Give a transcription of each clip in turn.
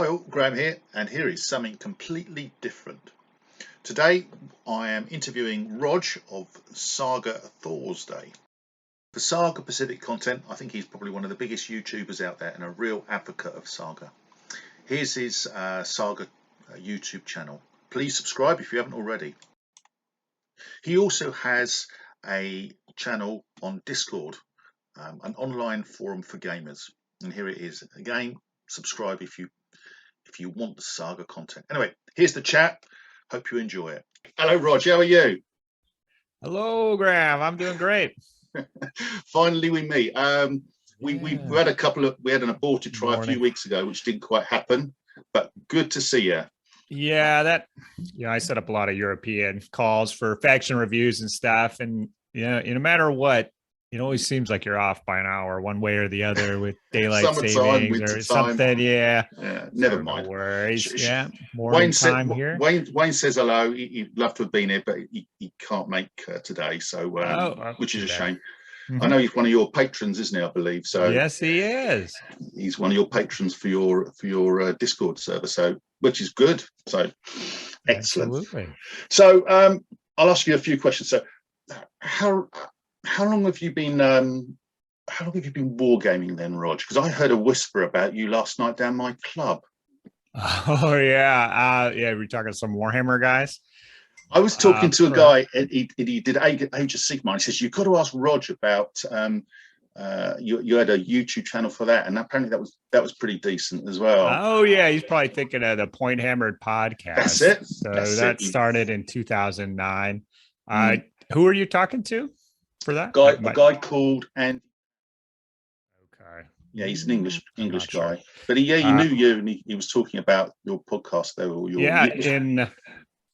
Hi all, Graham here, and here is something completely different. Today I am interviewing Rodge of Saga Thorsday. For Saga Pacific content, I think he's probably one of the biggest YouTubers out there and a real advocate of Saga. Here's his Saga YouTube channel. Please subscribe if you haven't already. He also has a channel on Discord, an online forum for gamers. And here it is. Again, subscribe if you want the Saga content. Anyway, here's the chat. Hope you enjoy it. Hello, Rodge. How are you? Hello, Graham. I'm doing great. Finally, we meet. We had an aborted try a few weeks ago, which didn't quite happen, but good to see you. Yeah, I set up a lot of European calls for faction reviews and stuff, and no matter what, it always seems like you're off by an hour, one way or the other, with daylight savings or something. Yeah, never mind. No worries. Morning time here. Wayne says hello. He'd love to have been here, but he can't make today, so which is a shame. Mm-hmm. I know he's one of your patrons, isn't he? I believe so. Yes, he is. He's one of your patrons for your Discord server, so which is good. So excellent. Absolutely. So I'll ask you a few questions. So how long have you been wargaming then, Rodge? Because I heard a whisper about you last night down my club. Oh yeah, we're talking to some Warhammer guys. I was talking to a guy, and he did Age of Sigmar. He says, you've got to ask Rodge about you had a YouTube channel for that, and apparently that was pretty decent as well. Oh yeah, he's probably thinking of the Point Hammered podcast. That's it. So that started in 2009. Who are you talking to for that? A guy called Andy. Okay. Yeah, he's an English guy, sure. But he knew you, and he was talking about your podcast there. In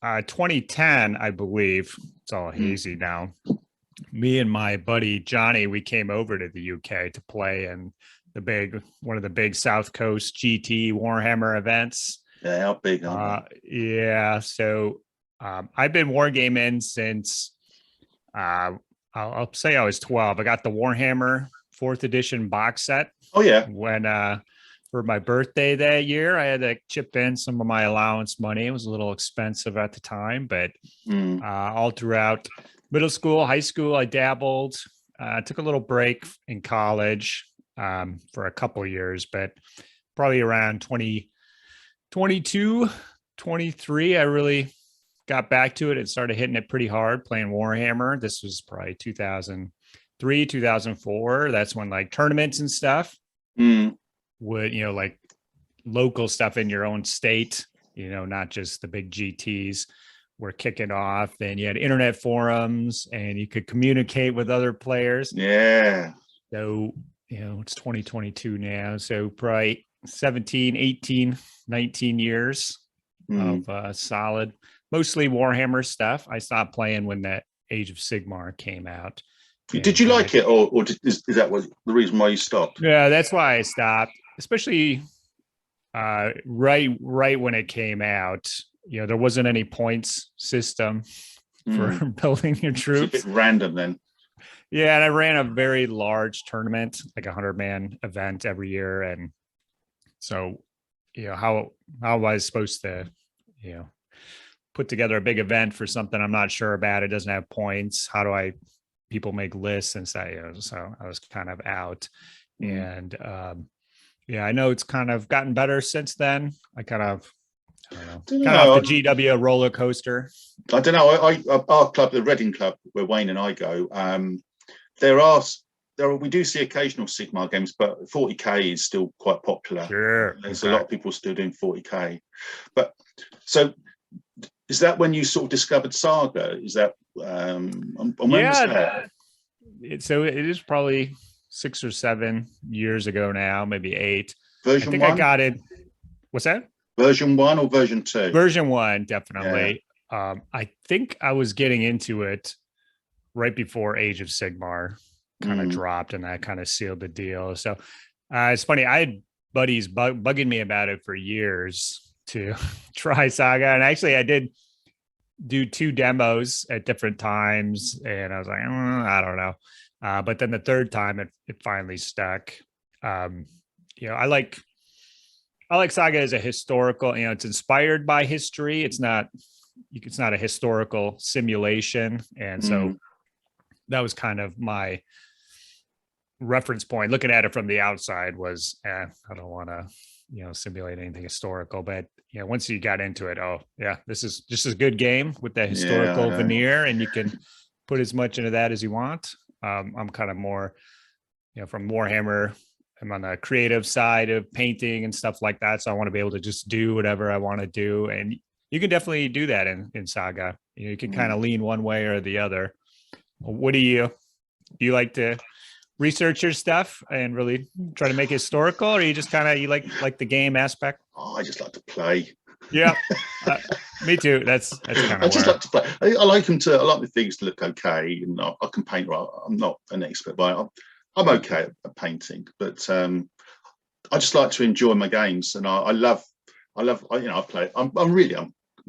2010, I believe. It's all hazy now. Me and my buddy Johnny, we came over to the UK to play in one of the big South Coast GT Warhammer events. Yeah, how big are they? Yeah, so I've been wargaming since I'll say I was 12. I got the Warhammer 4th edition box set. Oh yeah. When for my birthday that year, I had to chip in some of my allowance money. It was a little expensive at the time, but all throughout middle school, high school, I dabbled. Took a little break in college for a couple of years, but probably around 2022, 23, I really got back to it and started hitting it pretty hard, playing Warhammer. This was probably 2003, 2004. That's when like tournaments and stuff would, like local stuff in your own state, not just the big GTs were kicking off, and you had internet forums and you could communicate with other players. Yeah. So, it's 2022 now. So probably 17, 18, 19 years of solid, mostly Warhammer stuff. I stopped playing when that Age of Sigmar came out. Did you like it, or is that the reason why you stopped? Yeah, that's why I stopped, especially right when it came out. There wasn't any points system for building your troops. It's a bit random then. Yeah, and I ran a very large tournament, like a 100-man event every year, and so how was I supposed to put together a big event for something I'm not sure about? It doesn't have points. How do people make lists and say, so I was kind of out. And I know it's kind of gotten better since then. I kind of off the GW roller coaster. I don't know. Our club, the Reading Club, where Wayne and I go, we do see occasional Sigmar games, but 40k is still quite popular. Sure. There's a lot of people still doing 40k. But so is that when you sort of discovered Saga? Is that when was that? So it is probably 6 or 7 years ago now, maybe 8. Version 1? I got it. What's that? Version 1 or version 2? Version 1, definitely. Yeah. I think I was getting into it right before Age of Sigmar kind of dropped, and that kind of sealed the deal. So it's funny. I had buddies bugging me about it for years to try Saga, and actually I did do 2 demos at different times, and I was like, I don't know. But then the third time it finally stuck. I like I like Saga as a historical, it's inspired by history. It's not a historical simulation. And so that was kind of my reference point. Looking at it from the outside was, I don't want to, simulate anything historical, but once you got into it, oh yeah, this is just a good game with that historical veneer, and you can put as much into that as you want. I'm kind of more, from Warhammer. I'm on the creative side of painting and stuff like that. So I want to be able to just do whatever I want to do. And you can definitely do that in Saga. You can kind of lean one way or the other. What do you like to research your stuff and really try to make it historical, or you just kind of, you like the game aspect? I just like to play. Yeah, me too. That's kind of. I just like to play. I like the things to look okay, and I can paint. I'm not an expert, but I'm okay at painting. But I just like to enjoy my games, and I love. I play. I'm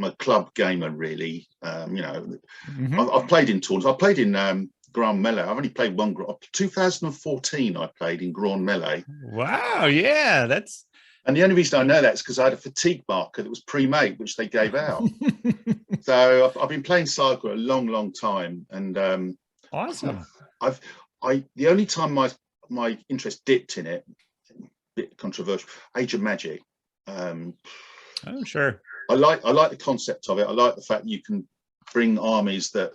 a club gamer, really. I've played in tournaments. I played in Grand Melee. I've only played one. 2014, I played in Grand Melee. Wow! Yeah, that's. And the only reason I know that is because I had a fatigue marker that was pre-made, which they gave out. So I've been playing Saga a long, long time, and awesome. The only time my interest dipped in it, a bit controversial, Age of Magic. Oh, sure. I like the concept of it. I like the fact you can bring armies that,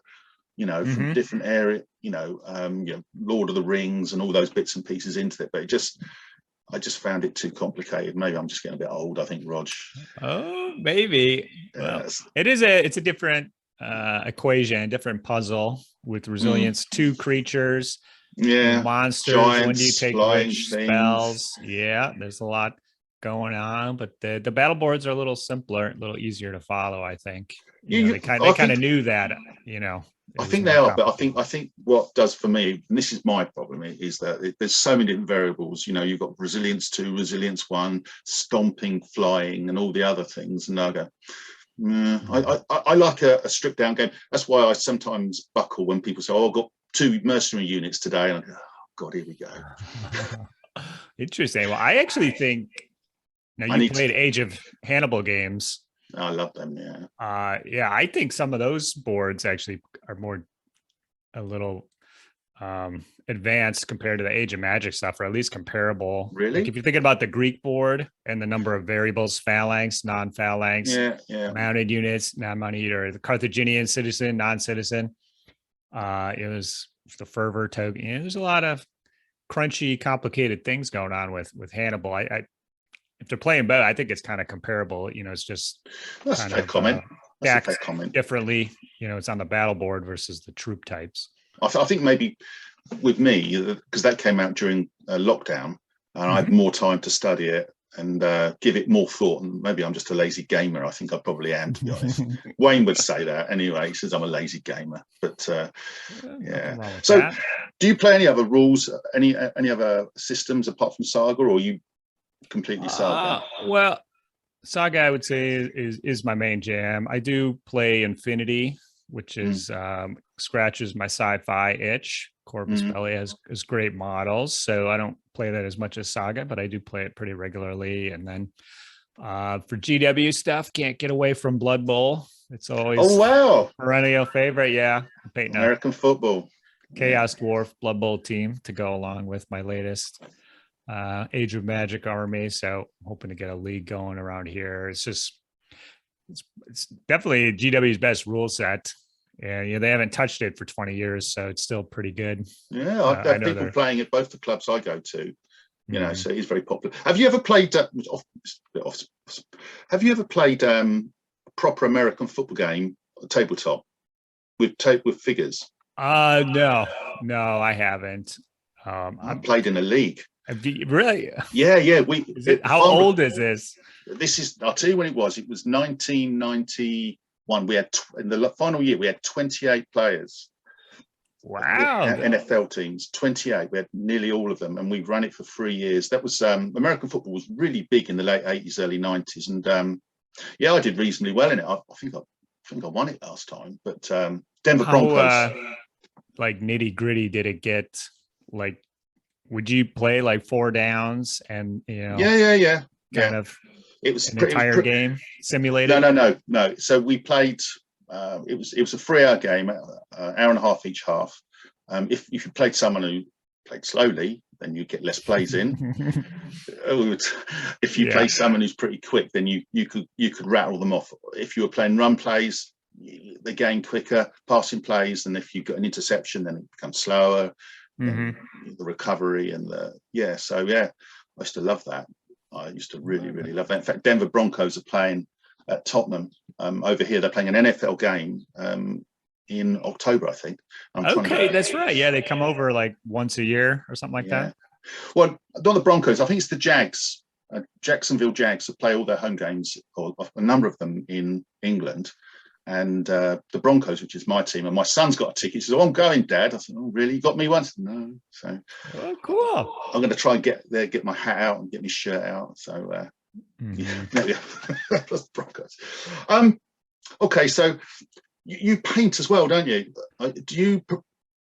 from different area, Lord of the Rings and all those bits and pieces into it. But I just found it too complicated. Maybe I'm just getting a bit old, I think, Rodge. Oh, maybe. Well, it's a different equation, different puzzle with resilience, 2 creatures, monsters, giants, when do you take which spells? Yeah, there's a lot going on, but the battle boards are a little simpler, a little easier to follow, I think. They kind of knew that, I think they are, but I think what does for me, and this is my problem, is that there's so many different variables. You've got resilience 2, resilience 1, stomping, flying, and all the other things. And I go, I like a stripped down game. That's why I sometimes buckle when people say, "Oh, I've got 2 mercenary units today," and I go, "Oh God, here we go." Interesting. Well, I actually think now you played Age of Hannibal games. I love them. Yeah. Yeah, I think some of those boards actually are a little advanced compared to the Age of Magic stuff, or at least comparable. Really? Like if you're thinking about the Greek board and the number of variables, phalanx, non-phalanx, mounted units, non-mounted, or the Carthaginian citizen, non-citizen. It was the fervor token. There's a lot of crunchy, complicated things going on with Hannibal. If they're playing better, I think it's kind of comparable. It's just that's kind a fair comment. That's a fair comment. Differently. It's on the battle board versus the troop types. I think maybe with me, because that came out during lockdown, and I had more time to study it and give it more thought. And maybe I'm just a lazy gamer. I think I probably am, to be honest. Wayne would say that anyway. He says I'm a lazy gamer. But yeah. So, do you play any other rules? Any other systems apart from Saga, or are you completely Saga? Well, Saga, I would say, is my main jam. I do play Infinity, which is scratches my sci-fi itch. Corvus Belli has great models, so I don't play that as much as Saga, but I do play it pretty regularly. And then for GW stuff, can't get away from Blood Bowl. It's always perennial favorite. Yeah, I'm painting American football, Chaos Dwarf Blood Bowl team to go along with my latest Age of Magic army. So I'm hoping to get a league going around here. It's definitely GW's best rule set. And they haven't touched it for 20 years, so it's still pretty good. Yeah, I've had people playing at both the clubs I go to. So it's very popular. Have you ever played? Have you ever played a proper American football game, tabletop, with figures? No, I haven't. I played in a league. Have you, really? Yeah. How old is this? I'll tell you when it was. It was 1991. We had in the final year we had 28 players. Wow. NFL teams, 28. We had nearly all of them, and we ran it for 3 years. That was American football was really big in the late 80s, early 90s, and I did reasonably well in it. I think I won it last time. But Denver Broncos. Like nitty gritty, did it get like? Would you play like 4 downs and Yeah. kind of It was an entire game simulated? No. So we played. It was a 3-hour game, hour and a half each half. If you played someone who played slowly, then you get less plays in. If you play someone who's pretty quick, then you could rattle them off. If you were playing run plays, they gain quicker passing plays, and if you got an interception, then it becomes slower. The recovery and I used to love that. I used to really love that. In fact, Denver Broncos are playing at Tottenham over here. They're playing an NFL game in October, I think. That's right. Yeah, they come over like once a year or something like that. Well, not the Broncos. I think it's the Jags. Jacksonville Jags that play all their home games, or a number of them, in England. And the Broncos, which is my team, and my son's got a ticket. He says, "Oh, I'm going, Dad." I said, "Oh, really? You got me once?" No. So, cool. I'm going to try and get there, get my hat out, and get my shirt out. So, that's Broncos. Okay, so you paint as well, don't you? Do you?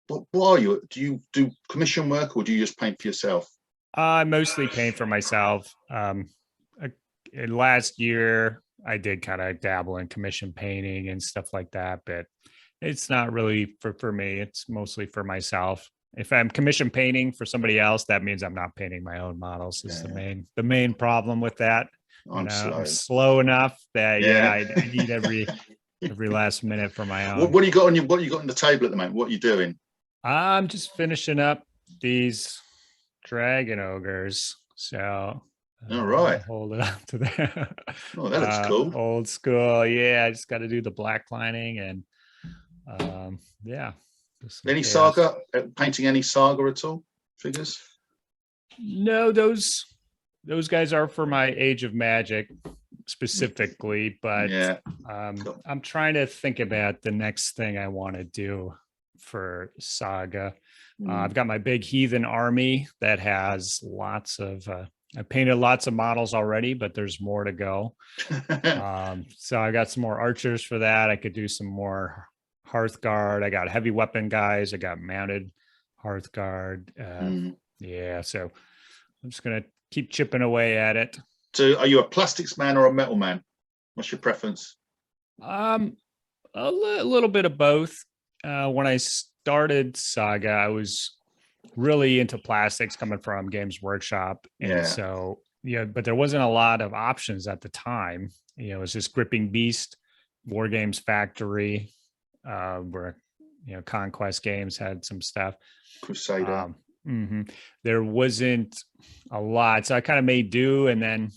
What are you? Do you do commission work, or do you just paint for yourself? I mostly paint for myself. Last year, I did kind of dabble in commission painting and stuff like that, but it's not really for me. It's mostly for myself. If I'm commission painting for somebody else, that means I'm not painting my own models. Is the main problem with that. I'm slow enough that I need every last minute for my own. What do you got on the table at the moment? What are you doing? I'm just finishing up these dragon ogres. So all right, hold it up to there. Oh, that looks cool. Old school. Yeah, I just got to do the black lining and Any Saga painting? Any Saga at all? Figures? No, those guys are for my Age of Magic specifically, but I'm trying to think about the next thing I want to do for Saga. I've got my big heathen army that has lots of I painted lots of models already, but there's more to go. So I got some more archers for that. I could do some more Hearthguard. I got heavy weapon guys. I got mounted Hearthguard. So I'm just gonna keep chipping away at it. So are you a plastics man or a metal man? What's your preference? A little bit of both. When I started Saga, I was really into plastics coming from Games Workshop. And so, but there wasn't a lot of options at the time. It was just Gripping Beast, War Games Factory, where, Conquest Games had some stuff. Crusader. There wasn't a lot. So I kind of made do. And then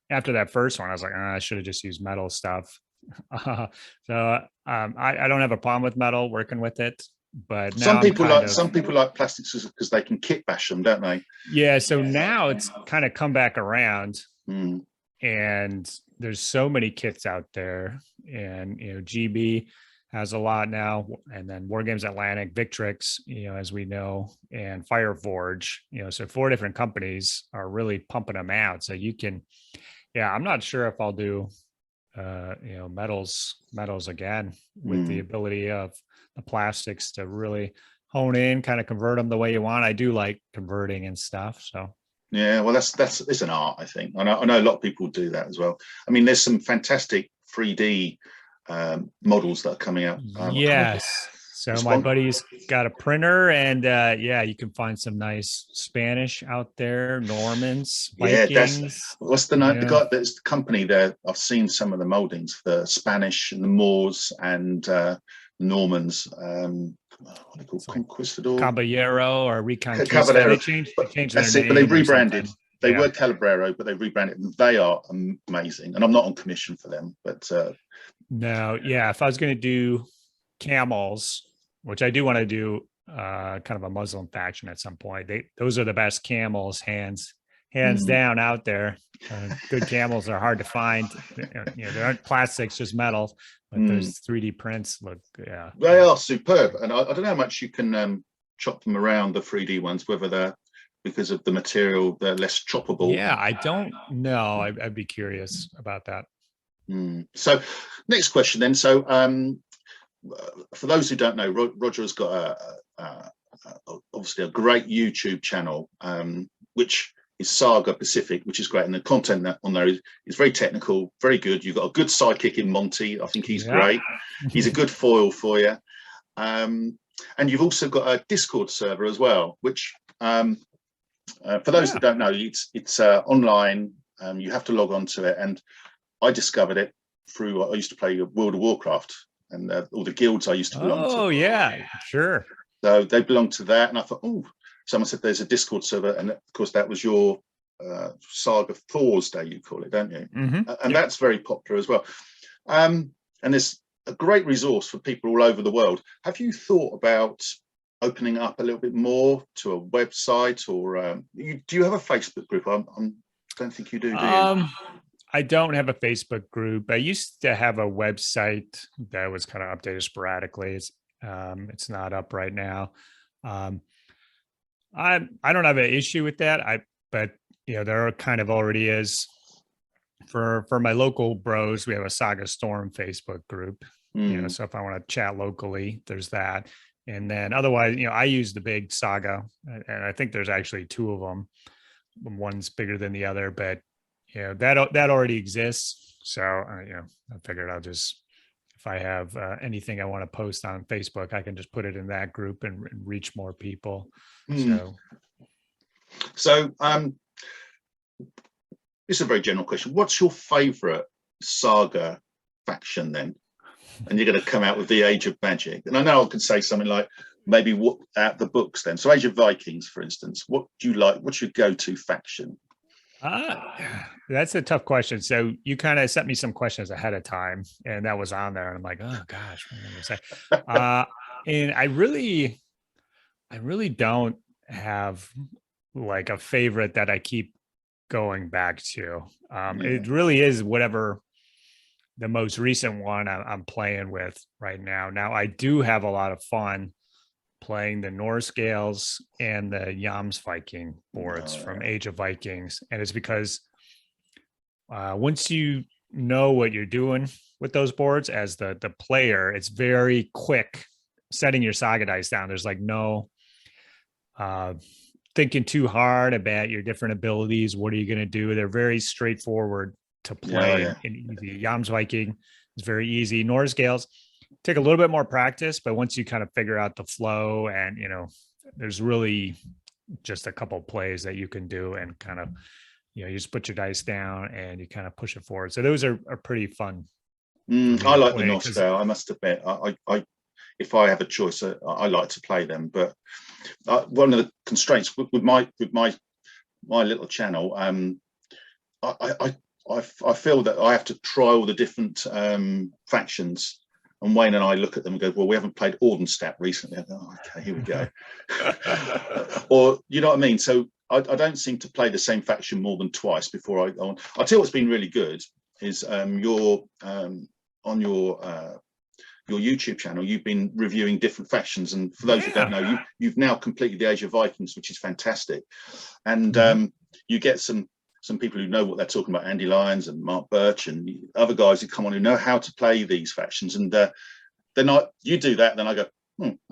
after that first one, I was like, I should have just used metal stuff. I don't have a problem with metal, working with it. But now some people like plastics because they can kit bash them, don't they? Yeah. So now it's kind of come back around, and there's so many kits out there, and GB has a lot now, and then War Games Atlantic, Victrix, as we know, and Fireforge. So 4 different companies are really pumping them out. So you can, I'm not sure if I'll do, metals again with the ability of the plastics to really hone in, kind of convert them the way you want. I do like converting and stuff. So well, it's an art, I think. I know a lot of people do that as well. I mean, there's some fantastic 3D models that are coming out. Yes. So my buddy's got a printer, and you can find some nice Spanish out there, Normans, Vikings. What's the name? The guy that's the company there. I've seen some of the moldings, the Spanish and the Moors and the Normans. What are they called? Conquistador, Caballero, or Reconquista. Caballero. They changed their name, but they rebranded. They were Calabrero, but they rebranded. They are amazing, and I'm not on commission for them. But no, if I was going to do camels, which I do want to do, kind of a Muslim faction at some point. Those are the best camels, hands down, out there. Good camels are hard to find. They aren't plastics, just metal. But those 3D prints look, they are superb. And I don't know how much you can chop them around, the 3D ones, whether they're, because of the material, they're less choppable. Yeah, I don't know. I'd be curious about that. So next question then. So for those who don't know, Roger has got obviously a great YouTube channel, which is Saga Pacific, which is great, and the content that on there is very technical, very good. You've got a good sidekick in Monty. I think he's great. He's a good foil for you. And you've also got a Discord server as well, which for those that don't know, it's online. You have to log on to it, and I discovered it through. I used to play World of Warcraft, and all the guilds I used to belong to. Oh yeah, sure. So they belong to that, and I thought, oh, someone said there's a Discord server, and of course that was your Saga Thorsday, you call it, don't you? And that's very popular as well. And there's a great resource for people all over the world. Have you thought about opening up a little bit more to a website, or do you have a Facebook group? I don't think you do, do you? I don't have a Facebook group. I used to have a website that was kind of updated sporadically. It's not up right now. I don't have an issue with that. But there kind of already is for my local bros. We have a Saga Storm Facebook group. So if I want to chat locally, there's that. And then otherwise, I use the big Saga, and I think there's actually two of them. One's bigger than the other, but that already exists. So I figured I'll just, if I have anything I want to post on Facebook, I can just put it in that group and reach more people. So this is a very general question. What's your favorite Saga faction then? And you're going to come out with the Age of Magic. And I know I could say something like maybe what out the books then. So Age of Vikings, for instance, what do you like? What's your go-to faction? That's a tough question. So you kind of sent me some questions ahead of time, and that was on there. And I'm like, oh gosh, what am I going to say? And I really don't have like a favorite that I keep going back to. It really is whatever the most recent one I'm playing with right now. Now I do have a lot of fun playing the Norse Gales and the Yams Viking boards from Age of Vikings. And it's because once you know what you're doing with those boards as the player, it's very quick setting your Saga dice down. There's like no thinking too hard about your different abilities. What are you going to do? They're very straightforward to play in easy. Yams Viking is very easy. Norse Gales take a little bit more practice, but once you kind of figure out the flow, and there's really just a couple plays that you can do, and kind of you just put your dice down and you kind of push it forward. So those are pretty fun. I like the Norse Gale, I must admit. I if I have a choice, I like to play them. But one of the constraints with my little channel, I feel that I have to try all the different factions, and Wayne and I look at them and go, well, we haven't played Ordenstadt recently. Oh, okay, here we go. Or you know what I mean? So I don't seem to play the same faction more than twice before I go on. I'll tell you what's been really good is on your YouTube channel, you've been reviewing different factions, and for those who don't know, you've now completed the Age of Vikings, which is fantastic. And you get some people who know what they're talking about, Andy Lyons and Mark Birch and other guys who come on who know how to play these factions. And then you do that, then I go,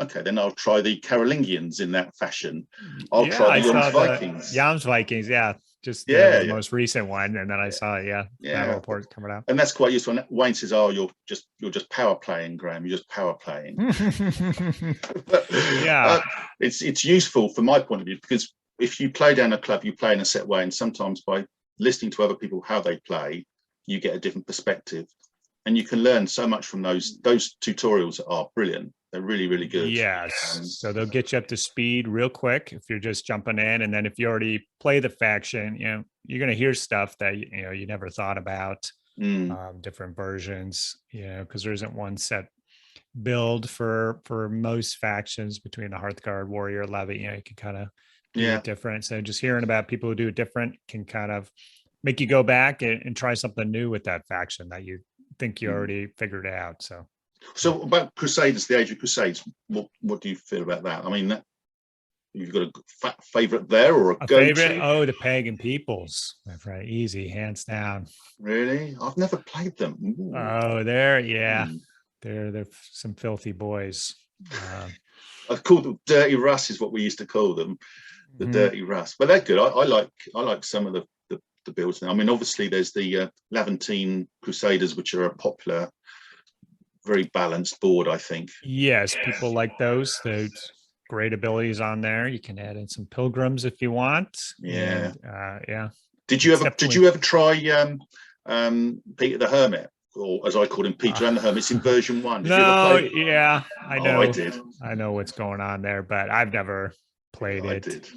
okay, then I'll try the Carolingians in that fashion. I'll try the Yams Vikings. Yams Vikings, the most recent one, and then I saw battle report coming out, and that's quite useful. And Wayne says, "Oh, you're just power playing, Graham. You're just power playing." But, it's useful from my point of view, because if you play down a club, you play in a set way, and sometimes by listening to other people how they play, you get a different perspective, and you can learn so much from those tutorials. Are brilliant. They're really, really good. Yes. So they'll get you up to speed real quick if you're just jumping in. And then if you already play the faction, you're going to hear stuff that, you never thought about, different versions, because there isn't one set build for most factions between the Hearthguard, Warrior, Levy. You can kind of do it different. So just hearing about people who do it different can kind of make you go back and try something new with that faction that you think you already figured out. So about Crusaders, the Age of Crusades, what do you feel about that? I mean, you've got a favorite there, or a go-to? Favorite? Oh, the Pagan Peoples. That's right, easy, hands down. Really? I've never played them. Ooh. Oh, they're some filthy boys. I'd call them Dirty Russ, is what we used to call them. the dirty rust. But they're good. I like some of the builds now. I mean, obviously there's the Levantine Crusaders, which are a popular, very balanced board, I think. Yes, people like those. There's great abilities on there. You can add in some pilgrims if you want. Yeah. And, yeah. Did you ever try Peter the Hermit, or as I called him, Peter and the Hermit? It's in version 1. Did you ever play? Yeah, I know. I did. I know what's going on there, but I've never played it. I did.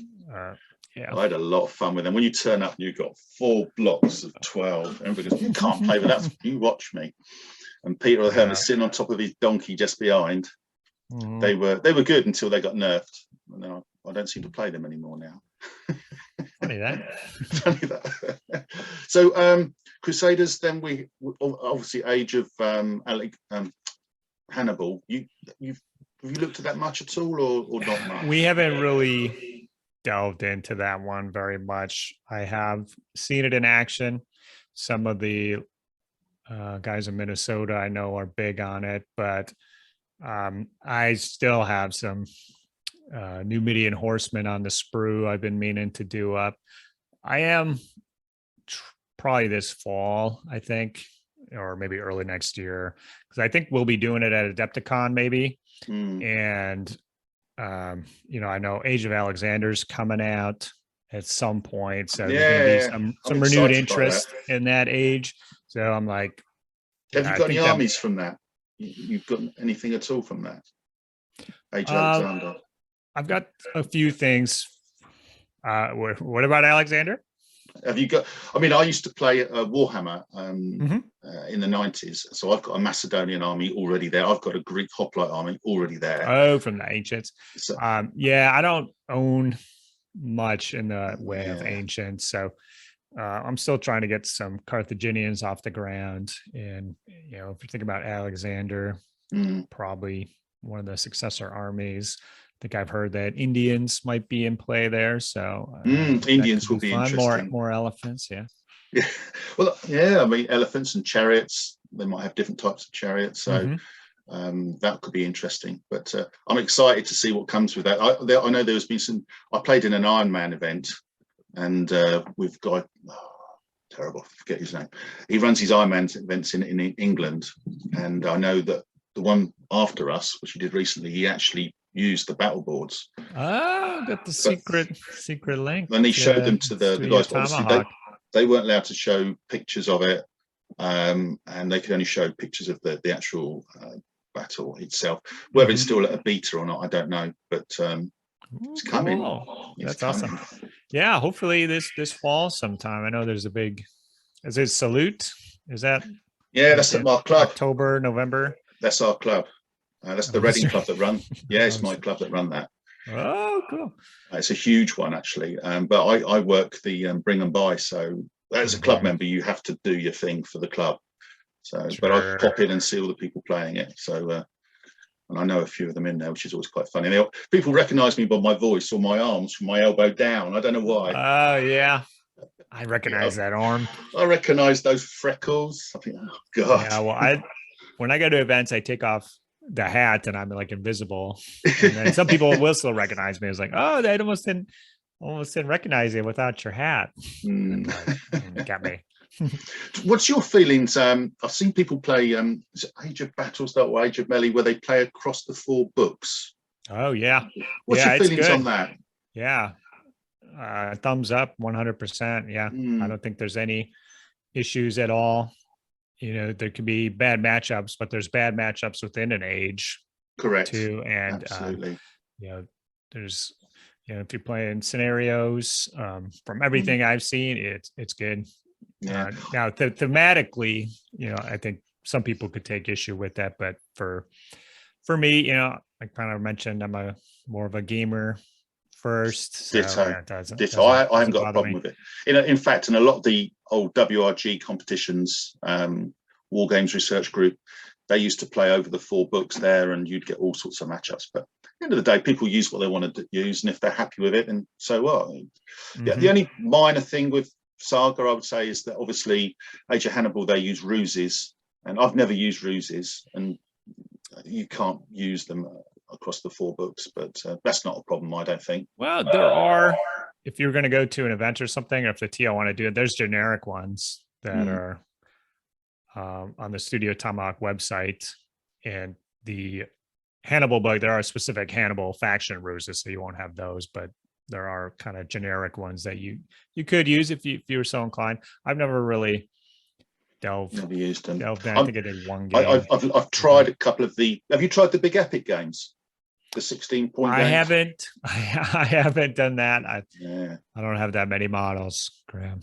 Yeah, I had a lot of fun with them. When you turn up and you've got 4 blocks of 12, everybody goes, "You can't play with that. You watch me." And Peter the Hermit sitting on top of his donkey just behind. Mhm. They were good until they got nerfed. And now I don't seem to play them anymore now. Funny that. Funny that. So Crusaders. Then we obviously Age of Hannibal. Have you looked at that much at all, or not much? We haven't really delved into that one very much. I have seen it in action. Some of the guys in Minnesota I know are big on it, but I still have some Numidian horsemen on the sprue I've been meaning to do up. I am probably this fall, I think, or maybe early next year, because I think we'll be doing it at Adepticon maybe. And I know Age of Alexander's coming out at some point, so there's going to be some renewed interest in that age. So I'm like, have you got any armies from that? You've got anything at all from that? Age of Alexander. I've got a few things. What about Alexander? Have you got? I mean, I used to play Warhammer in the 90s, so I've got a Macedonian army already there. I've got a Greek hoplite army already there. Oh, from the ancients. So, I don't own much in the way of ancients, so I'm still trying to get some Carthaginians off the ground. And if you think about Alexander, probably one of the successor armies. I think I've heard that Indians might be in play there. So Indians will be fun. interesting. More elephants, yeah. Well, I mean, elephants and chariots. They might have different types of chariots, so that could be interesting. But I'm excited to see what comes with that. I know there's been some. I played in an Iron Man event, and we've got terrible. I forget his name. He runs his Iron Man events in England, and I know that the one after us, which he did recently, he actually used the battle boards. Oh, got the secret link. And he showed them to the guys. But obviously, they weren't allowed to show pictures of it, and they could only show pictures of the actual battle itself. Whether it's still at a beta or not, I don't know. But it's coming. Cool. That's awesome. Yeah, hopefully this fall sometime. I know there's a big. Is it Salute? Is that? Yeah, that's at my club. October, November. That's our club. That's the Reading club that run. Yeah, it's my club that run that. Oh, cool. It's a huge one, actually. But I work the bring and buy. So as a club member, you have to do your thing for the club. So, but I pop in and see all the people playing it. So, and I know a few of them in there, which is always quite funny. People recognise me by my voice or my arms from my elbow down. I don't know why. Oh, yeah. I recognize that arm. I recognise those freckles. I think, oh, God. Yeah, well, when I go to events, I take off the hat and I'm like invisible. And then some people will still recognize me. It's like, oh, they almost didn't recognize you without your hat. Got me. What's your feelings? I've seen people play is it Age of Battlestar or Age of Melee, where they play across the 4 books. Oh, yeah. What's your feelings on that? Yeah. Thumbs up 100%. Yeah. I don't think there's any issues at all. There could be bad matchups, but there's bad matchups within an age. Correct. Too. And absolutely. There's if you're playing scenarios, from everything I've seen, it's good. Yeah. Now thematically, I think some people could take issue with that, but for me, I kind of mentioned I'm more of a gamer first. Ditto. So, Ditto. I haven't got a problem with it. In fact, in a lot of the old WRG competitions, Wargames Research Group, they used to play over the 4 books there, and you'd get all sorts of matchups. But at the end of the day, people use what they want to use, and if they're happy with it, then so what? Yeah, the only minor thing with Saga, I would say, is that obviously Age of Hannibal, they use ruses, and I've never used ruses, and you can't use them across the 4 books, but that's not a problem, I don't think. Well, there are, if you're going to go to an event or something, or if the TO want to do it, there's generic ones that are on the Studio Tomahawk website. And the Hannibal book, there are specific Hannibal faction ruses, so you won't have those, but there are kind of generic ones that you could use if you were so inclined. I've never really Never used them. delved in. I think I did one game. I've tried a couple of the. Have you tried the Big Epic games? The 16-point games? I haven't done that. I don't have that many models, Graham.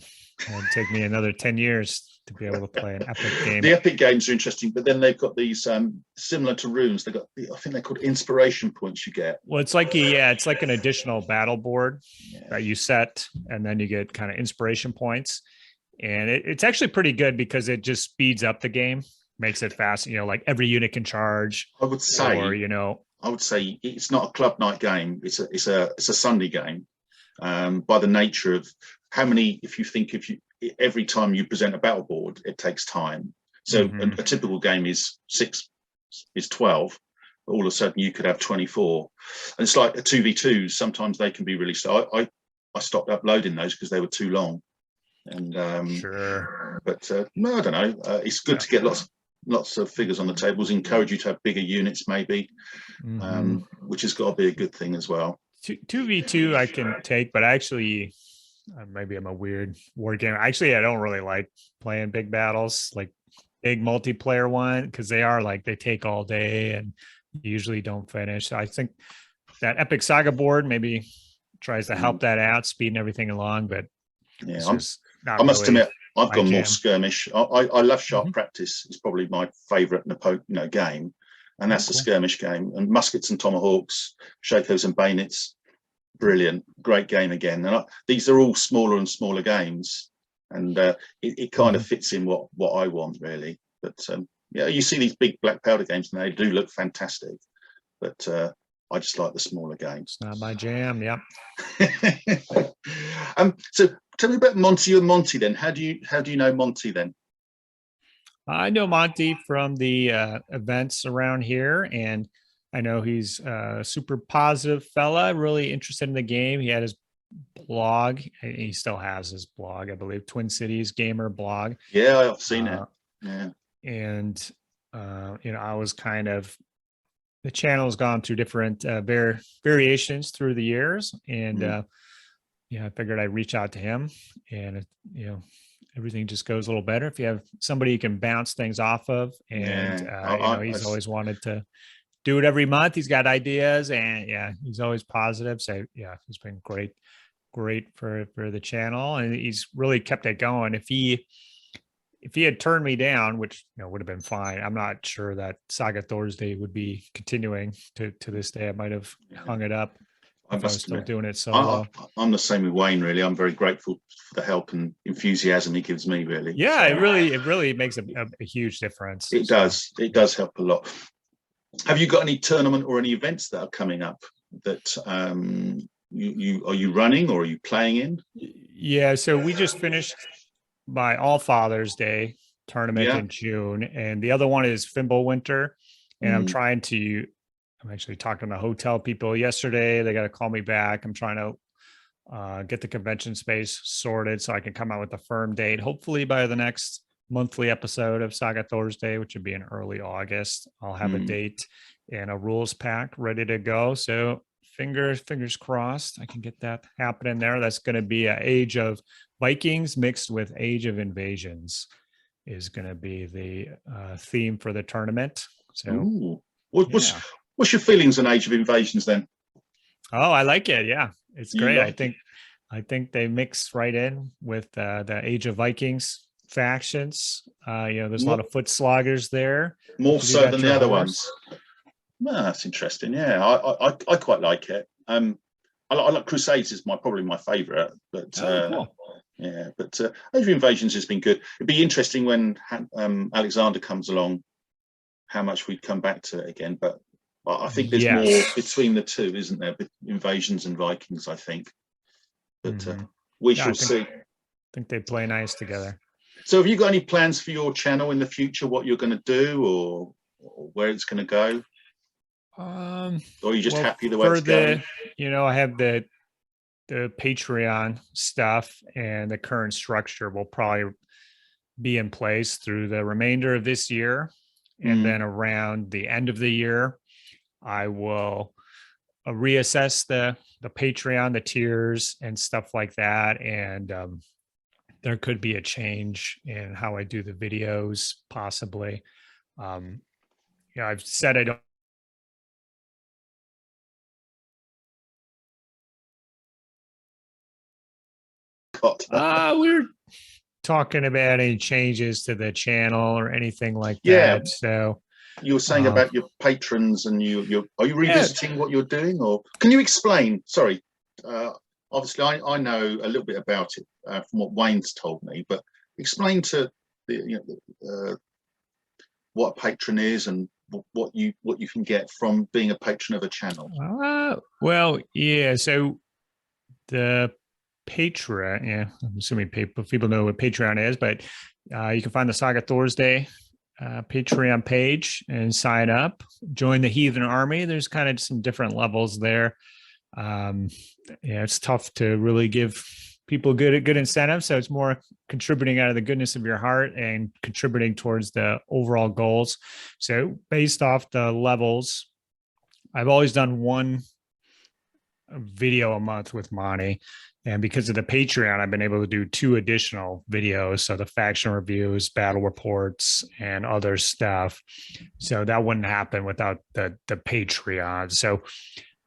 It'll take me another 10 years to be able to play an Epic game. The Epic games are interesting, but then they've got these similar to runes. They've got, I think they're called inspiration points you get. Well, it's like it's like an additional battle board that you set, and then you get kind of inspiration points. And it's actually pretty good because it just speeds up the game, makes it fast. Like every unit can charge. I would say, I would say it's not a club night game. It's a Sunday game. By the nature of how many, if you every time you present a battle board, it takes time. So a typical game is 12. But all of a sudden you could have 24. And it's like a 2v2. Sometimes they can be really slow. I stopped uploading those because they were too long. And sure, but no, I don't know. It's good to get lots of figures on the tables. Encourage you to have bigger units, maybe, which has got to be a good thing as well. 2v2 I can take, but actually, maybe I'm a weird war gamer. Actually, I don't really like playing big battles, like big multiplayer one, because they take all day and usually don't finish. So I think that Epic Saga board maybe tries to help that out, speeding everything along, but yeah, I must admit, I've gone more skirmish. I love Sharp Practice. It's probably my favourite game, and that's the skirmish game. And muskets and tomahawks, shakos and bayonets, brilliant, great game again. And these are all smaller and smaller games, and it kind of fits in what I want really. But you see these big black powder games, and they do look fantastic. But I just like the smaller games. It's not my jam. Yep. So tell me about Monty and Monty then. How do you know Monty then? I know Monty from the events around here, and I know he's a super positive fella, really interested in the game. He had his blog, and he still has his blog, I believe, Twin Cities Gamer blog. Yeah, I've seen it. Yeah. And I was kind of, the channel has gone through different variations through the years, and I figured I'd reach out to him, and everything just goes a little better if you have somebody you can bounce things off of. And he's always wanted to do it every month. He's got ideas, and he's always positive. So he's been great for the channel, and he's really kept it going. If he had turned me down, which would have been fine, I'm not sure that Saga Thorsday would be continuing to this day. I might have hung it up. I was still doing it solo. I'm the same with Wayne, really. I'm very grateful for the help and enthusiasm he gives me, really. Yeah, it really makes a huge difference. It does. It does help a lot. Have you got any tournament or any events that are coming up that are you running or are you playing in? Yeah, so we just finished my All Father's Day tournament in June, and the other one is Fimbulwinter, and I'm actually talking to hotel people yesterday. They got to call me back. I'm trying to get the convention space sorted so I can come out with a firm date, hopefully by the next monthly episode of Saga Thorsday, which would be in early August. I'll have a date and a rules pack ready to go. So fingers crossed I can get that happening there. That's going to be an Age of Vikings mixed with Age of Invasions is going to be the theme for the tournament. So what's your feelings on Age of Invasions then? Oh, I like it. Yeah, it's great. I think they mix right in with the Age of Vikings factions. There's a lot of foot sloggers there. More so than the other ones. Well, that's interesting. Yeah, I quite like it. I like Crusades is probably my favourite, but cool. Age of Invasions has been good. It'd be interesting when Alexander comes along, how much we'd come back to it again. But I think there's more between the two, isn't there? Invasions and Vikings, I think. But we shall see. I think they play nice together. So have you got any plans for your channel in the future, what you're going to do or where it's going to go? Or are you just Well, happy the way it's going? I have the Patreon stuff, and the current structure will probably be in place through the remainder of this year. And then around the end of the year, I will reassess the Patreon, the tiers and stuff like that. And there could be a change in how I do the videos, possibly. I've said I don't. We're talking about any changes to the channel or anything like that. So you were saying about your patrons, and are you revisiting what you're doing, or can you explain? Sorry, obviously I know a little bit about it from what Wayne's told me, but explain to what a patron is and what you can get from being a patron of a channel. Well, yeah. So the Patreon, yeah, I'm assuming people know what Patreon is, but you can find the Saga Thorsday Patreon page and sign up, join the Heathen Army. There's kind of some different levels there. It's tough to really give people good incentives. So it's more contributing out of the goodness of your heart and contributing towards the overall goals. So based off the levels, I've always done one video a month with Monty. And because of the Patreon, I've been able to do 2 additional videos. So the faction reviews, battle reports, and other stuff. So that wouldn't happen without the Patreon. So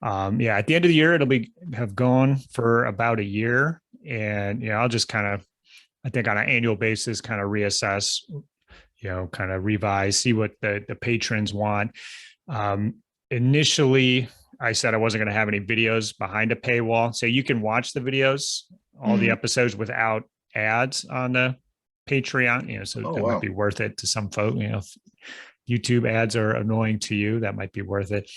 at the end of the year, it'll have gone for about a year. And, I'll just kind of, I think on an annual basis, kind of reassess, kind of revise, see what the patrons want. Initially, I said I wasn't going to have any videos behind a paywall. So you can watch the videos, all the episodes without ads on the Patreon, so that might be worth it to some folk. If YouTube ads are annoying to you, that might be worth it.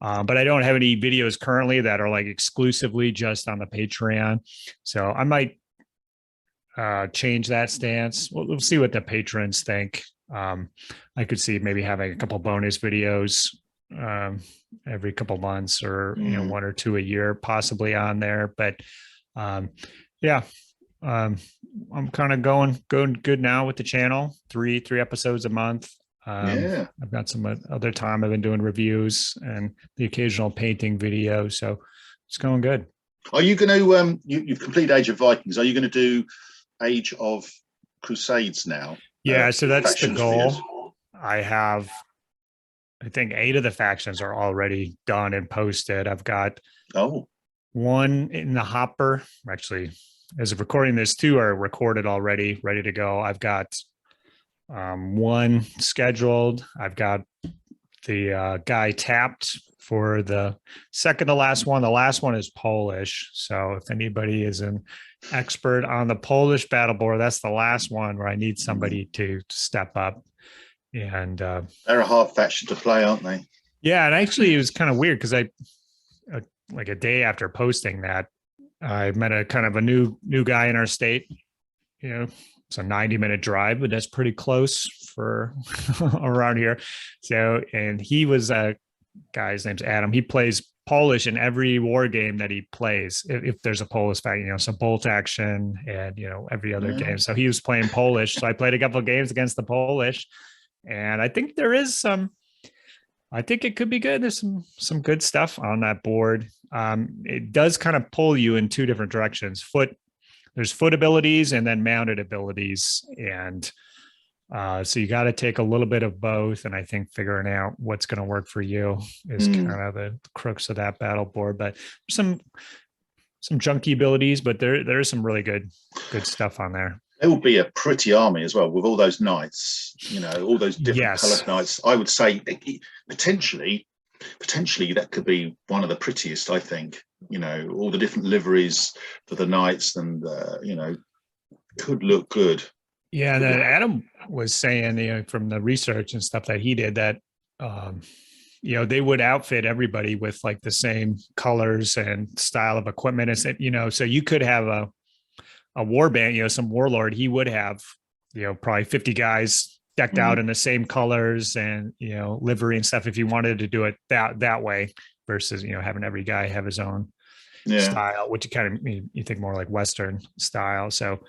But I don't have any videos currently that are like exclusively just on the Patreon. So I might change that stance. We'll see what the patrons think. I could see maybe having a couple bonus videos every couple months, or 1 or 2 a year possibly on there. But I'm kind of going good now with the channel. 3 episodes a month. I've got some other time. I've been doing reviews and the occasional painting video, so it's going good. Are you going to you've completed Age of Vikings? Are you going to do Age of Crusades now? Yeah, so that's the goal. I think 8 of the factions are already done and posted. I've got 1 in the hopper. Actually, as of recording this, 2 are recorded already, ready to go. I've got 1 scheduled. I've got the guy tapped for the second to last one. The last one is Polish. So if anybody is an expert on the Polish battle board, that's the last one where I need somebody to step up. And they're a hard faction to play, aren't they? Yeah, and actually it was kind of weird because I like a day after posting that, I met a kind of a new guy in our state. It's a 90-minute drive, but that's pretty close for around here. So, and he was a guy, his name's Adam. He plays Polish in every war game that he plays. If there's a Polish faction, some bolt action and, every other game. So he was playing Polish. So I played a couple of games against the Polish. And I think I think it could be good. There's some good stuff on that board. It does kind of pull you in 2 different directions. There's foot abilities and then mounted abilities. And so you got to take a little bit of both. And I think figuring out what's going to work for you is kind of the crux of that battle board. But some junky abilities, but there is some really good stuff on there. There will be a pretty army as well with all those knights, all those different coloured knights. I would say potentially that could be one of the prettiest, I think. All the different liveries for the knights and, could look good. Yeah, and then Adam was saying, from the research and stuff that he did, that, they would outfit everybody with like the same colors and style of equipment. And, so you could have a war band, some warlord, he would have, probably 50 guys decked out in the same colors and, livery and stuff, if you wanted to do it that way versus, having every guy have his own style, which you kind of, you think more like Western style. So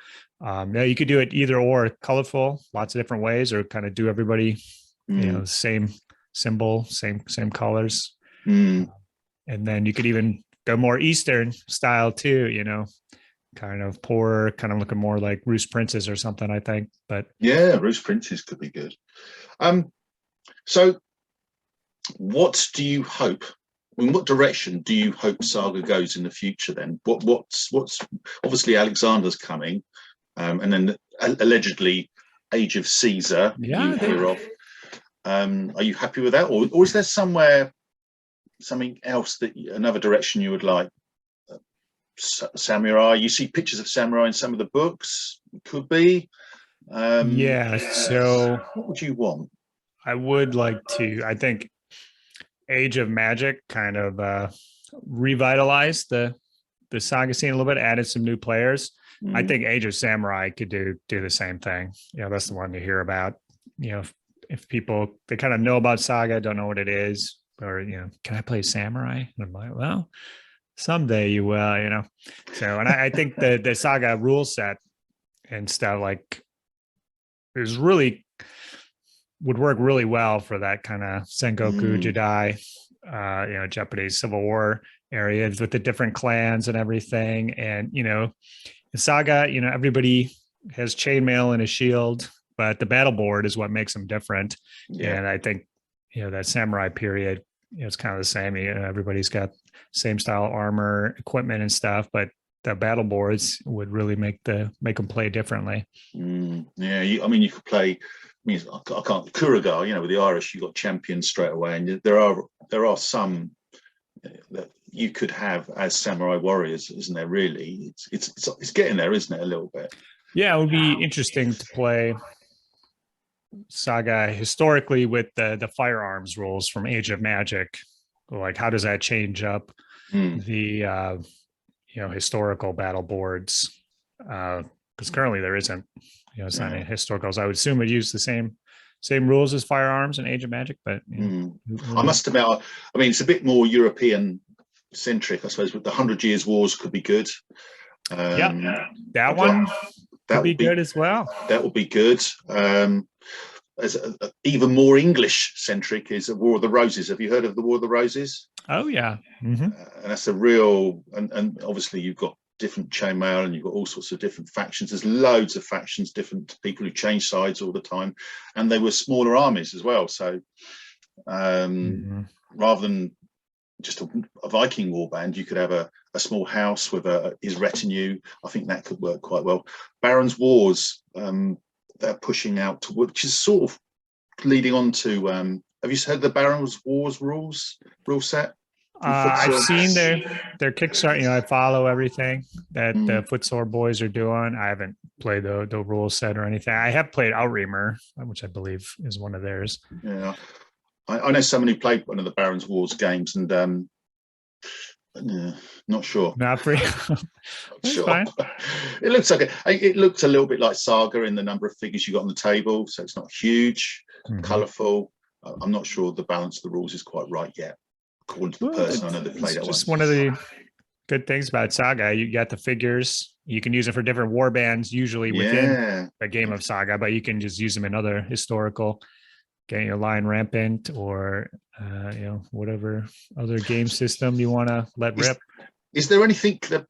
yeah, you could do it either or, colorful, lots of different ways, or kind of do everybody, same symbol, same colors. And then you could even go more Eastern style too, kind of poorer, kind of looking more like Roost Princes or something, I think. But yeah, Roost Princes could be good. So what do you hope? In what direction do you hope Saga goes in the future then? What's obviously Alexander's coming, and then allegedly Age of Caesar, you hear of. Are you happy with that? Or is there something else another direction you would like? Samurai, you see pictures of samurai in some of the books, could be. So what would you want? I would like to, I think Age of Magic kind of revitalized the Saga scene a little bit, added some new players. I think Age of Samurai could do the same thing. That's the one you hear about. If people, they kind of know about Saga, don't know what it is, or can I play Samurai? And I'm like, well, someday you will, So, and I think the Saga rule set and stuff like is really would work really well for that kind of Sengoku Jidai, Japanese Civil War areas with the different clans and everything. And, in Saga, everybody has chainmail and a shield, but the battle board is what makes them different. Yeah. And I think, that samurai period, it's kind of the same. Everybody's got same style armor, equipment and stuff, but the battle boards would really make them play differently. Yeah. You could play, I can't Kuragar, with the Irish, you got champions straight away. And there are some that you could have as samurai warriors, isn't there? Really, it's getting there, isn't it? A little bit. Yeah, it would be interesting to play Saga historically with the firearms rules from Age of Magic. Like, how does that change up the historical battle boards? Because currently there isn't. It's not any historicals. I would assume it use the same rules as firearms in Age of Magic, but I must admit, it's a bit more European centric, I suppose. But the 100 Years' Wars could be good. That one could be good as well. That would be good. As even more English centric is War of the Roses. Have you heard of the War of the Roses? Oh yeah, and that's a real. And obviously you've got different chainmail and you've got all sorts of different factions. There's loads of factions, different people who change sides all the time, and they were smaller armies as well. So rather than just a Viking warband, you could have a small house with his retinue. I think that could work quite well. Baron's Wars, they're pushing out to, which is sort of leading on to. Have you heard the Baron's Wars rule set? I've seen their Kickstarter. I follow everything that the Footsore boys are doing. I haven't played the rule set or anything. I have played Outreamer, which I believe is one of theirs. Yeah, I know someone who played one of the Baron's Wars games, and not sure. Not for you. Sure. Fine. It looks like it looked a little bit like Saga in the number of figures you got on the table, so it's not huge, colourful. I'm not sure the balance of the rules is quite right yet. According to the person I know that played it. Just one of the good things about Saga. You got the figures. You can use it for different war bands, usually within a game of Saga, but you can just use them in other historical, getting your Lion Rampant or whatever other game system you want to let rip. Is there anything that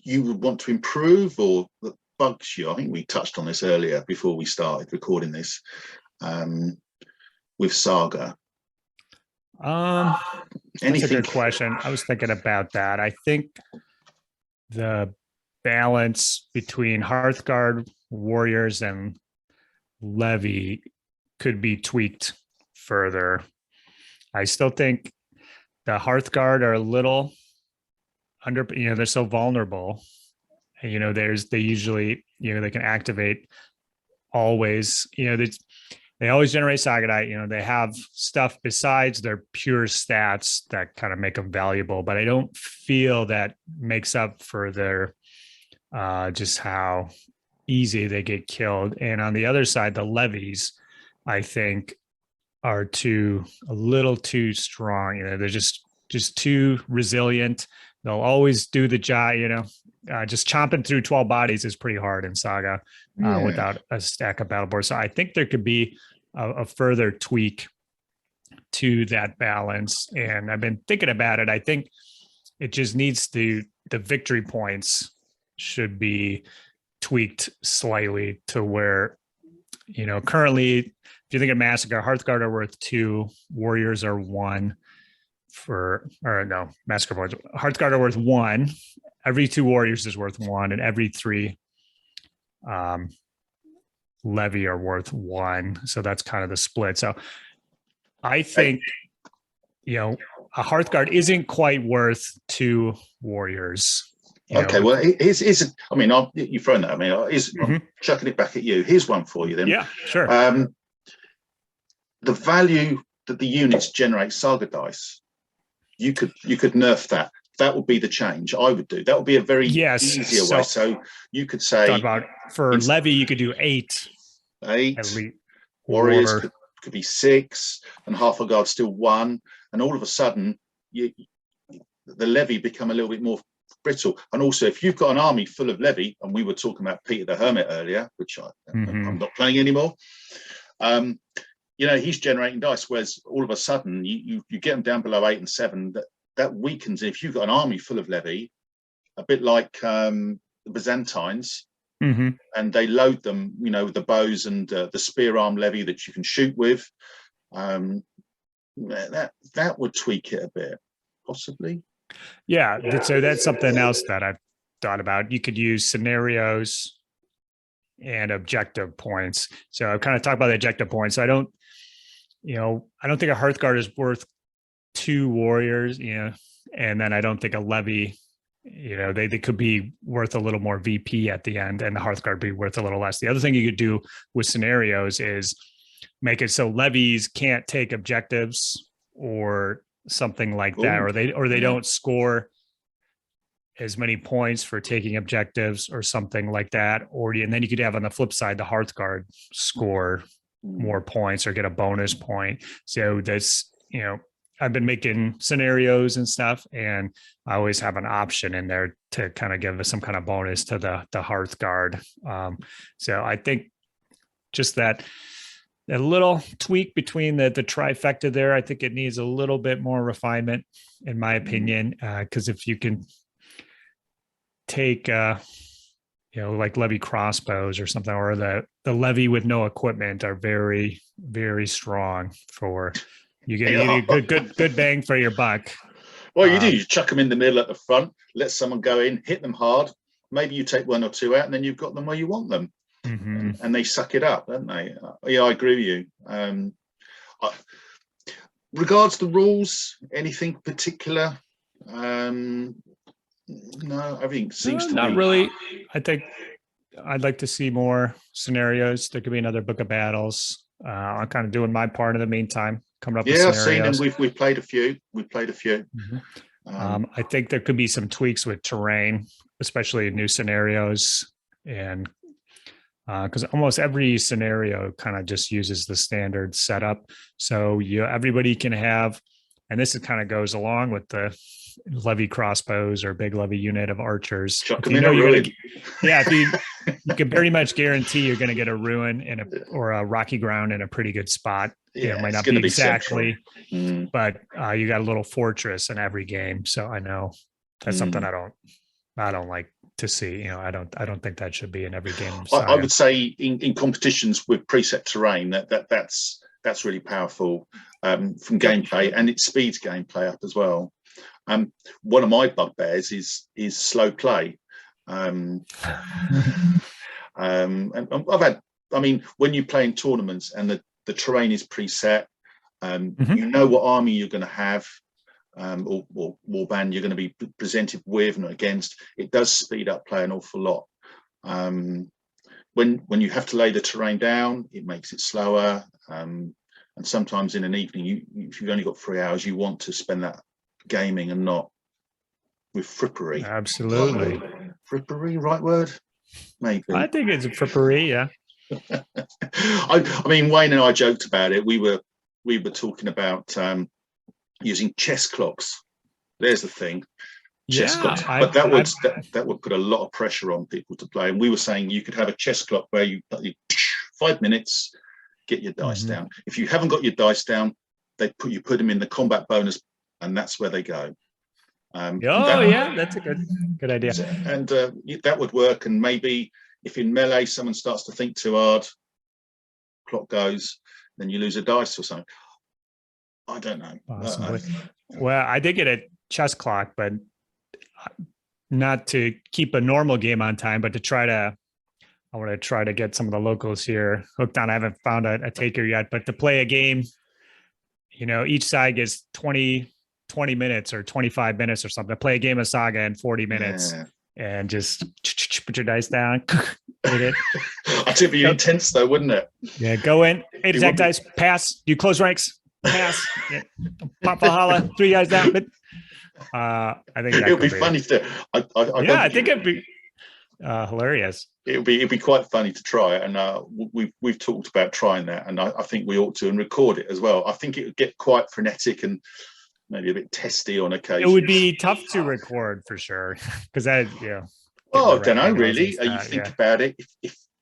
you would want to improve or that bugs you? I think we touched on this earlier before we started recording this with Saga. That's a good question. I was thinking about that. I think the balance between Hearthguard warriors and Levy could be tweaked further. I still think the Hearthguard are a little under, they're so vulnerable. And, they usually, they can activate always, they always generate Sagadite. They have stuff besides their pure stats that kind of make them valuable, but I don't feel that makes up for their just how easy they get killed. And on the other side, the levies, I think, are a little too strong. They're just too resilient. They'll always do the job. Just chomping through 12 bodies is pretty hard in Saga without a stack of battle boards. So I think there could be a further tweak to that balance. And I've been thinking about it. I think it just needs the victory points should be tweaked slightly to where, currently, if you think of Massacre, Hearthguard are worth 2, Warriors are 1 Massacre boards. Hearthguard are worth 1. Every 2 Warriors is worth 1, and every 3 Levy are worth 1. So that's kind of the split. So I think, a Hearthguard isn't quite worth 2 Warriors. Okay, well, here's you've thrown that. I'm chucking it back at you. Here's one for you then. Yeah, sure. The value that the units generate Saga dice, you could nerf that. That would be the change I would do. That would be a very easier way. So you could say for Levy, you could do 8. Elite. Warriors could be 6, and Hearthguard still 1, and all of a sudden the Levy become a little bit more brittle. And also, if you've got an army full of Levy, and we were talking about Peter the Hermit earlier, which I'm not playing anymore, he's generating dice, whereas all of a sudden you get them down below 8 and 7, that weakens. If you've got an army full of Levy, a bit like the Byzantines, and they load them, with the bows and the spear arm Levy that you can shoot with, that would tweak it a bit, possibly. Yeah, so that's something else that I've thought about. You could use scenarios and objective points. So I've kind of talked about the objective points. I don't think a Hearthguard is worth 2 Warriors, and then I don't think a Levy, they could be worth a little more VP at the end, and the Hearthguard be worth a little less. The other thing you could do with scenarios is make it so levies can't take objectives or something like that, or they don't score as many points for taking objectives or something like that. And then you could have on the flip side the Hearthguard score more points or get a bonus point. So that's, I've been making scenarios and stuff, and I always have an option in there to kind of give us some kind of bonus to the Hearthguard. So I think just that a little tweak between the trifecta there, I think it needs a little bit more refinement, in my opinion, because if you can take, like Levy crossbows or something, or the Levy with no equipment are very, very strong for you get a good bang for your buck. Well, you chuck them in the middle at the front, let someone go in, hit them hard. Maybe you take 1 or 2 out, and then you've got them where you want them. And they suck it up, don't they? I agree with you. Regards the rules, anything particular? No, everything seems to not be. Really. I think I'd like to see more scenarios. There could be another book of battles. I'm kind of doing my part in the meantime, coming up with scenarios. I've seen them. We've played a few. I think there could be some tweaks with terrain, especially in new scenarios, and because almost every scenario kind of just uses the standard setup. So everybody can have, and this kind of goes along with the Levy crossbows or big Levy unit of archers. You can pretty much guarantee you're going to get a ruin or a rocky ground in a pretty good spot. Yeah, it might not be exactly, but you got a little fortress in every game. So I know that's something I don't like to see. I don't think that should be in every game. I would say in competitions with preset terrain that's really powerful from gameplay, and it speeds gameplay up as well. One of my bugbears is slow play. And when you play in tournaments and the terrain is preset, you know what army you're going to have, or warband you're going to be presented with and against. It does speed up play an awful lot. When you have to lay the terrain down, it makes it slower. And sometimes in an evening, if you've only got 3 hours, you want to spend that gaming and not with frippery. Absolutely. Frippery, right word? Maybe. I think it's a frippery, yeah. I mean, Wayne and I joked about it. We were talking about using chess clocks. There's the thing. Chess clocks, but that would put a lot of pressure on people to play. And we were saying you could have a chess clock where you 5 minutes, get your dice down. If you haven't got your dice down, you put them in the combat bonus, and that's where they go. That's a good idea. And that would work. And maybe if in melee someone starts to think too hard, clock goes, then you lose a dice or something. I don't know. Well, I did get a chess clock, but not to keep a normal game on time, but I want to try to get some of the locals here hooked on. I haven't found a taker yet, but to play a game, each side gets 20 minutes or 25 minutes or something. Play a game of Saga in 40 minutes and just put your dice down. Hit it. I think it'd be intense though, wouldn't it? Yeah, go in, 8 exact dice, pass, you close ranks, pass, pop Valhalla, 3 guys down. But I think it would be funny to. I think it'd be hilarious. It'd be quite funny to try it, and we've talked about trying that, and I think we ought to and record it as well. I think it would get quite frenetic and maybe a bit testy on occasion. It would be tough to record for sure, because I don't know really. You think about it.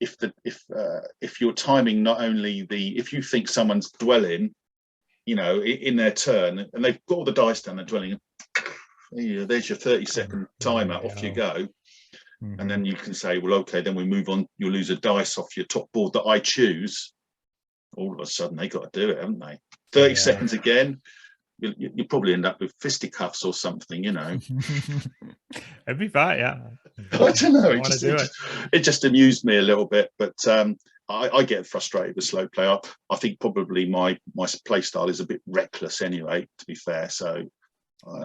If you're timing not only if you think someone's dwelling, in their turn, and they've got all the dice down, they're dwelling. There's your 30-second timer. Off you go. And then you can say, well, okay, then we move on. You'll lose a dice off your top board that I choose. All of a sudden, they got to do it, haven't they? 30 seconds again. You'll probably end up with fisticuffs or something, It'd be fine, yeah. I don't know. It just amused me a little bit, but I get frustrated with slow play. I think probably my play style is a bit reckless anyway, to be fair. So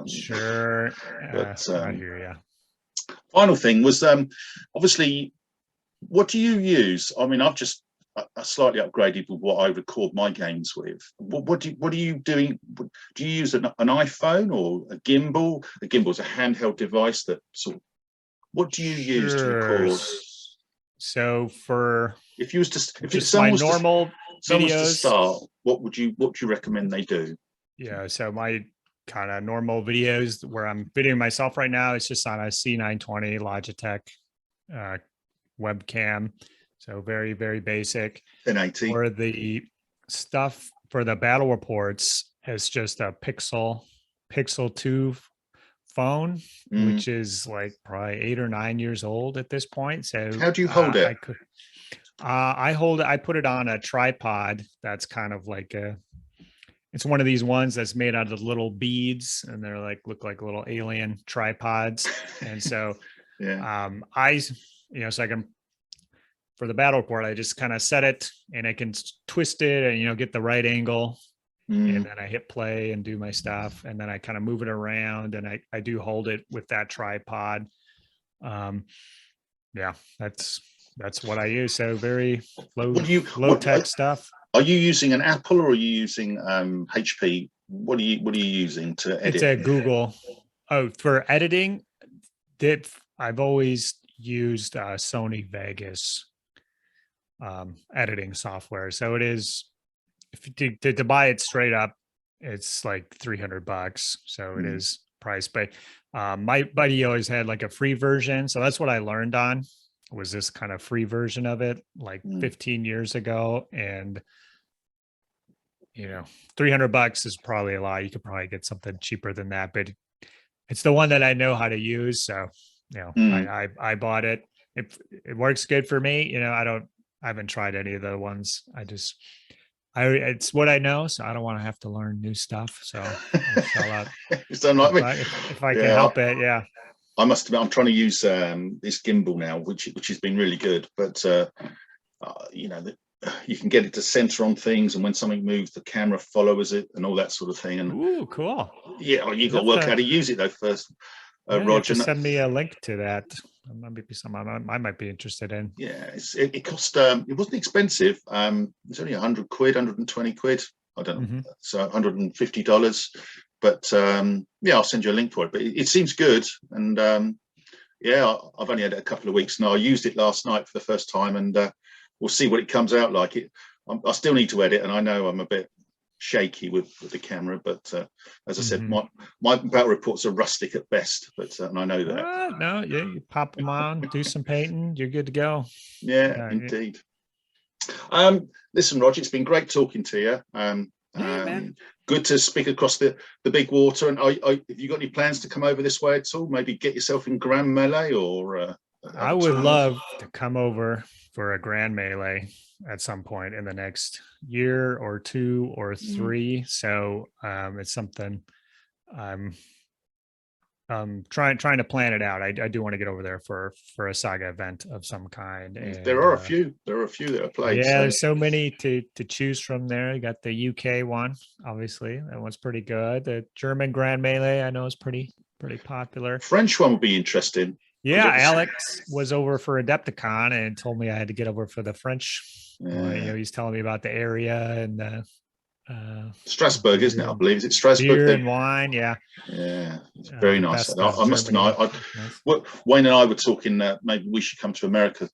sure. But I hear you. Final thing was obviously, what do you use? I mean, I've just slightly upgraded with what I record my games with. What are you doing? Do you use an iPhone or a gimbal? A gimbal is a handheld device that sort of. What do you use to record? So if my normal videos to start, what would you recommend they do? Yeah, so my kind of normal videos where I'm videoing myself right now, it's just on a C920 Logitech webcam. So very, very basic. 1080. For the stuff for the battle reports, it's just a Pixel 2 phone, which is like probably 8 or 9 years old at this point. So how do you hold it? I put it on a tripod. That's kind of like it's one of these ones that's made out of little beads, and they're look like little alien tripods. And so, so I can, for the battle report, I just kind of set it and I can twist it and, get the right angle. And then I hit play and do my stuff. And then I kind of move it around, and I do hold it with that tripod. That's what I use. So very low tech stuff. Are you using an Apple or are you using HP? What are you using to edit? It's a Google. Oh, for editing, I've always used Sony Vegas editing software. So it is, to buy it straight up, it's like $300. So it is priced. But my buddy always had like a free version. So that's what I learned on, was this kind of free version of it, like 15 years ago. And $300 is probably a lot. You could probably get something cheaper than that, but it's the one that I know how to use. So, I bought it. It works good for me. I haven't tried any of the ones. It's what I know. So I don't want to have to learn new stuff. So I'll sell out. If I can help it. Yeah. I must admit, I'm trying to use this gimbal now, which has been really good, but you can get it to center on things, and when something moves, the camera follows it and all that sort of thing. And ooh, cool. Yeah, you got to work out how to use it though first. Roger, send me a link to that. That might be something I might be interested in. Yeah, it cost. It wasn't expensive. It's only 100 quid, 120 quid. I don't know. So $150. But I'll send you a link for it. But it seems good, and Yeah, I've only had it a couple of weeks now. I used it last night for the first time, and we'll see what it comes out like. I still need to edit, and I know I'm a bit shaky with the camera, but as I said, my battle reports are rustic at best, but and I know that. No, yeah, you pop them on, do some painting, you're good to go. Yeah, indeed. Listen, Roger, it's been great talking to you. Man. Good to speak across the big water. And have you got any plans to come over this way at all? Maybe get yourself in Grand Melee, or I would love to come over for a Grand Melee at some point in the next year or 2 or 3. So it's something I'm trying to plan it out. I do want to get over there for a Saga event of some kind. And, there are a few. There are a few that are played. Yeah, there's so many to choose from there. You got the UK one, obviously. That one's pretty good. The German Grand Melee, I know, is pretty popular. French one would be interesting. Yeah, Alex was over for Adepticon and told me I had to get over for the French. Yeah. He's telling me about the area and Strasbourg, isn't it? I believe. Is it Strasbourg? Beer and wine, yeah. Yeah, it's very nice. I must admit, Wayne and I were talking maybe we should come to America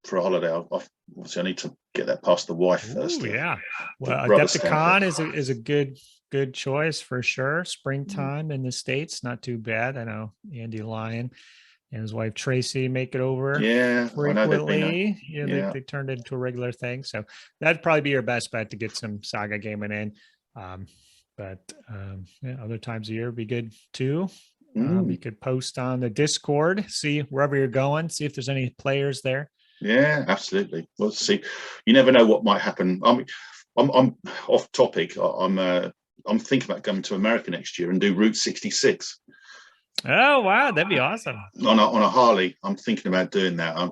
for a holiday. Obviously, I need to get that past the wife first. Yeah. Well, Adepticon is a good choice for sure. Springtime in the States, not too bad. I know Andy Lyon and his wife Tracy make it over frequently. They turned it into a regular thing. So that'd probably be your best bet to get some Saga gaming in. But other times of year would be good too. You could post on the Discord, see wherever you're going, see if there's any players there. Yeah, absolutely. We'll see. You never know what might happen. I'm off topic. I'm thinking about coming to America next year and do Route 66. Oh wow, that'd be awesome. On a Harley, I'm thinking about doing that. I'm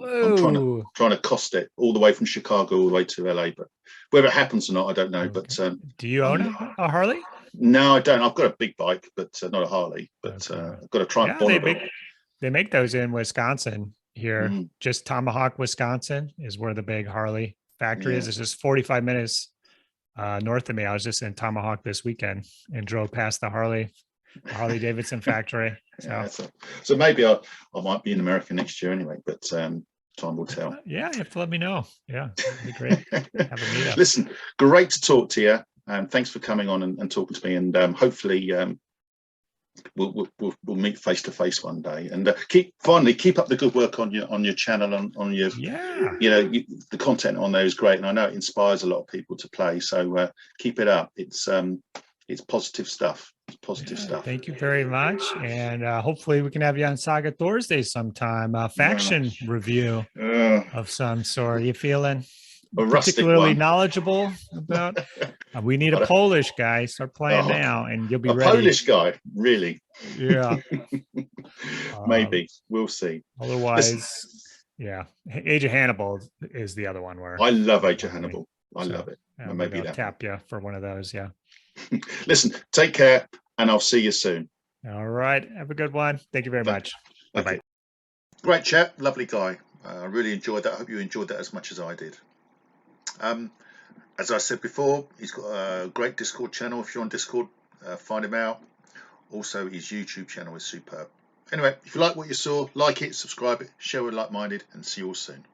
trying to cost it all the way from Chicago all the way to LA, but whether it happens or not, I don't know. Okay. But do you own a Harley? No, I don't. I've got a big bike, but not a Harley. But I've got to try and bond they make those in Wisconsin here. Just Tomahawk, Wisconsin is where the big Harley factory is. It's just 45 minutes north of me. I was just in Tomahawk this weekend and drove past the Harley Davidson factory. So maybe I might be in America next year anyway, but time will tell. Yeah, you have to let me know. Yeah, it'd be great. Have a meetup. Listen, great to talk to you. Thanks for coming on and talking to me, and hopefully we'll meet face to face one day. And keep up the good work on your channel and on your the content on there is great, and I know it inspires a lot of people to play. So keep it up. It's positive stuff. Stuff. Thank you very much, and hopefully we can have you on Saga Thorsday sometime. Faction review of some sort. Are you feeling particularly knowledable about? We need a Polish guy. Start playing now, and you'll be ready. Polish guy, really? Yeah. Maybe we'll see. Otherwise, Age of Hannibal is the other one where I love Age of Hannibal. I love it. Maybe I'll tap you for one of those. Yeah. Listen, take care, and I'll see you soon. All right. Have a good one. Thank you very much. Bye-bye. Great chap. Lovely guy. I really enjoyed that. I hope you enjoyed that as much as I did. As I said before, he's got a great Discord channel. If you're on Discord, find him out. Also, his YouTube channel is superb. Anyway, if you like what you saw, like it, subscribe it, share with like-minded, and see you all soon.